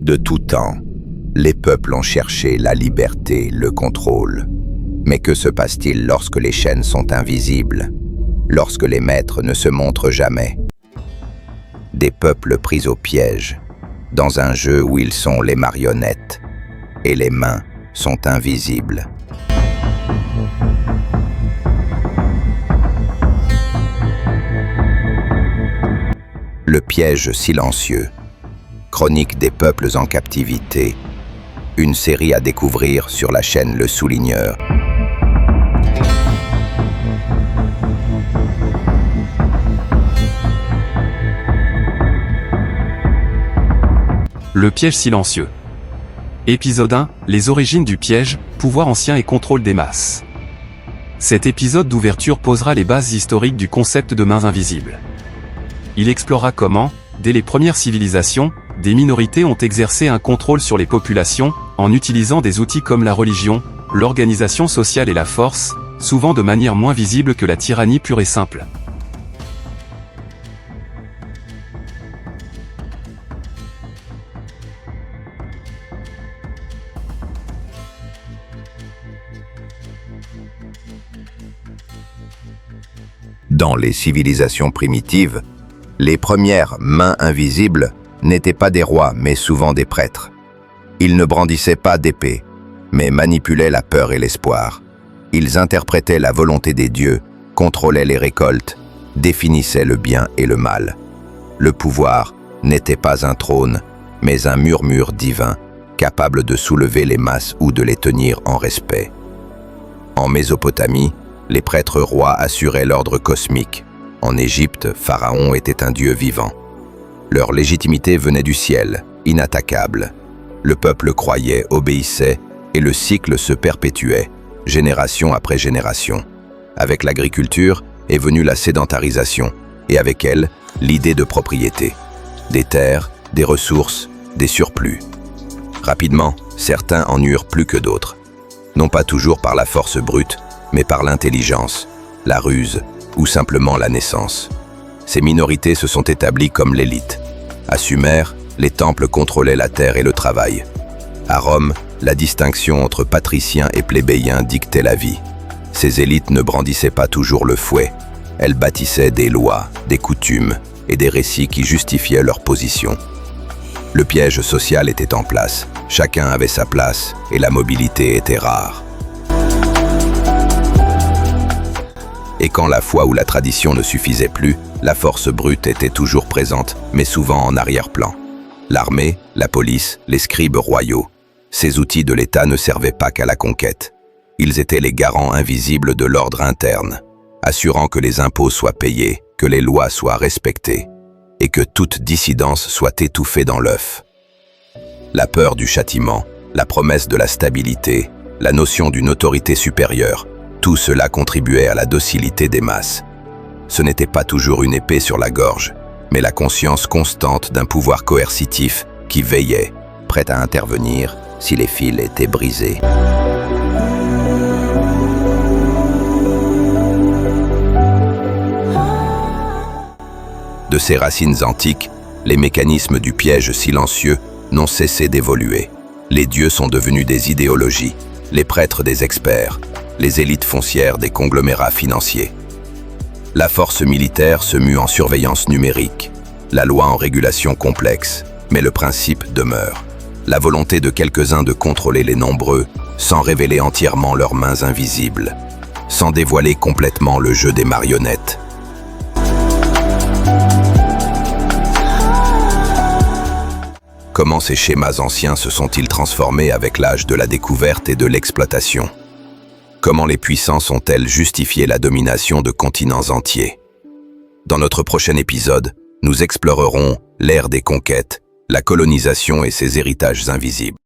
De tout temps, les peuples ont cherché la liberté, le contrôle. Mais que se passe-t-il lorsque les chaînes sont invisibles, lorsque les maîtres ne se montrent jamais? Des peuples pris au piège, dans un jeu où ils sont les marionnettes, et les mains sont invisibles. Le piège silencieux, chronique des peuples en captivité, une série à découvrir sur la chaîne Le Souligneur. Le piège silencieux. Épisode 1, les origines du piège, pouvoir ancien et contrôle des masses. Cet épisode d'ouverture posera les bases historiques du concept de mains invisibles. Il explorera comment, dès les premières civilisations, des minorités ont exercé un contrôle sur les populations, en utilisant des outils comme la religion, l'organisation sociale et la force, souvent de manière moins visible que la tyrannie pure et simple. Dans les civilisations primitives, les premières mains invisibles n'étaient pas des rois, mais souvent des prêtres. Ils ne brandissaient pas d'épée, mais manipulaient la peur et l'espoir. Ils interprétaient la volonté des dieux, contrôlaient les récoltes, définissaient le bien et le mal. Le pouvoir n'était pas un trône, mais un murmure divin, capable de soulever les masses ou de les tenir en respect. En Mésopotamie, les prêtres rois assuraient l'ordre cosmique. En Égypte, Pharaon était un dieu vivant. Leur légitimité venait du ciel, inattaquable. Le peuple croyait, obéissait, et le cycle se perpétuait, génération après génération. Avec l'agriculture est venue la sédentarisation, et avec elle, l'idée de propriété. Des terres, des ressources, des surplus. Rapidement, certains en eurent plus que d'autres. Non pas toujours par la force brute, mais par l'intelligence, la ruse ou simplement la naissance. Ces minorités se sont établies comme l'élite. À Sumer, les temples contrôlaient la terre et le travail. À Rome, la distinction entre patriciens et plébéiens dictait la vie. Ces élites ne brandissaient pas toujours le fouet. Elles bâtissaient des lois, des coutumes et des récits qui justifiaient leur position. Le piège social était en place. Chacun avait sa place et la mobilité était rare. Et quand la foi ou la tradition ne suffisait plus, la force brute était toujours présente, mais souvent en arrière-plan. L'armée, la police, les scribes royaux, ces outils de l'État ne servaient pas qu'à la conquête. Ils étaient les garants invisibles de l'ordre interne, assurant que les impôts soient payés, que les lois soient respectées, et que toute dissidence soit étouffée dans l'œuf. La peur du châtiment, la promesse de la stabilité, la notion d'une autorité supérieure, tout cela contribuait à la docilité des masses. Ce n'était pas toujours une épée sur la gorge, mais la conscience constante d'un pouvoir coercitif qui veillait, prêt à intervenir si les fils étaient brisés. De ces racines antiques, les mécanismes du piège silencieux n'ont cessé d'évoluer. Les dieux sont devenus des idéologies, les prêtres des experts, les élites foncières des conglomérats financiers. La force militaire se mue en surveillance numérique, la loi en régulation complexe, mais le principe demeure. La volonté de quelques-uns de contrôler les nombreux, sans révéler entièrement leurs mains invisibles, sans dévoiler complètement le jeu des marionnettes. Comment ces schémas anciens se sont-ils transformés avec l'âge de la découverte et de l'exploitation? Comment les puissances ont-elles justifié la domination de continents entiers? Dans notre prochain épisode, nous explorerons l'ère des conquêtes, la colonisation et ses héritages invisibles.